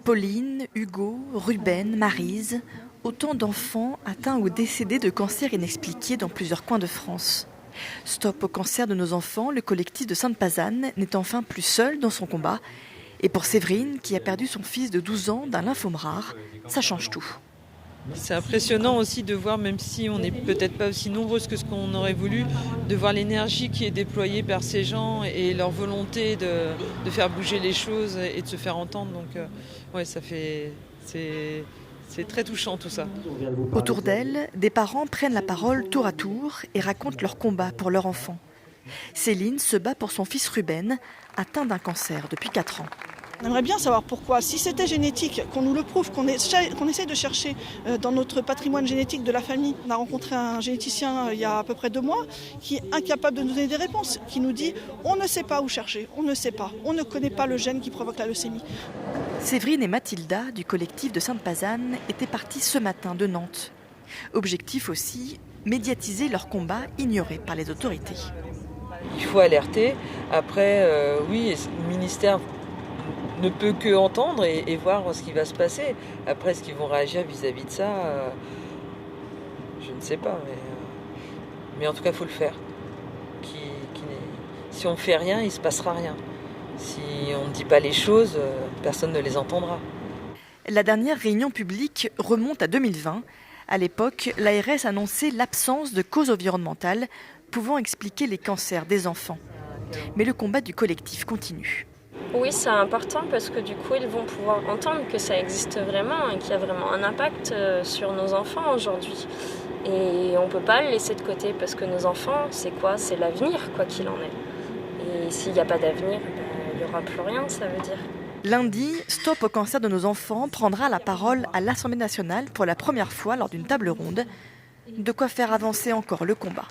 Pauline, Hugo, Ruben, Maryse, autant d'enfants atteints ou décédés de cancer inexpliqués dans plusieurs coins de France. Stop au cancer de nos enfants, le collectif de Sainte-Pazanne n'est enfin plus seul dans son combat. Et pour Séverine, qui a perdu son fils de 12 ans d'un lymphome rare, ça change tout. C'est impressionnant aussi de voir, même si on n'est peut-être pas aussi nombreuses que ce qu'on aurait voulu, de voir l'énergie qui est déployée par ces gens et leur volonté de faire bouger les choses et de se faire entendre. Donc ouais, c'est très touchant tout ça. Autour d'elle, des parents prennent la parole tour à tour et racontent leur combat pour leur enfant. Céline se bat pour son fils Ruben, atteint d'un cancer depuis 4 ans. On aimerait bien savoir pourquoi. Si c'était génétique, qu'on nous le prouve, qu'on essaye de chercher dans notre patrimoine génétique de la famille. On a rencontré un généticien il y a à peu près 2 mois qui est incapable de nous donner des réponses, qui nous dit on ne sait pas où chercher, on ne sait pas, on ne connaît pas le gène qui provoque la leucémie. Séverine et Mathilda, du collectif de Sainte-Pazanne, étaient partis ce matin de Nantes. Objectif aussi, médiatiser leur combat ignoré par les autorités. Il faut alerter. Après, oui, le ministère ne peut que entendre et voir ce qui va se passer. Après, est-ce qu'ils vont réagir vis-à-vis de ça je ne sais pas. Mais en tout cas, il faut le faire. Si on ne fait rien, il ne se passera rien. Si on ne dit pas les choses, personne ne les entendra. La dernière réunion publique remonte à 2020. À l'époque, l'ARS annonçait l'absence de causes environnementales pouvant expliquer les cancers des enfants. Mais le combat du collectif continue. Oui, c'est important parce que du coup, ils vont pouvoir entendre que ça existe vraiment et qu'il y a vraiment un impact sur nos enfants aujourd'hui. Et on ne peut pas le laisser de côté parce que nos enfants, c'est quoi ? C'est l'avenir, quoi qu'il en est. Et s'il n'y a pas d'avenir, il n'y aura plus rien, ça veut dire. Lundi, Stop au cancer de nos enfants prendra la parole à l'Assemblée nationale pour la première fois lors d'une table ronde. De quoi faire avancer encore le combat.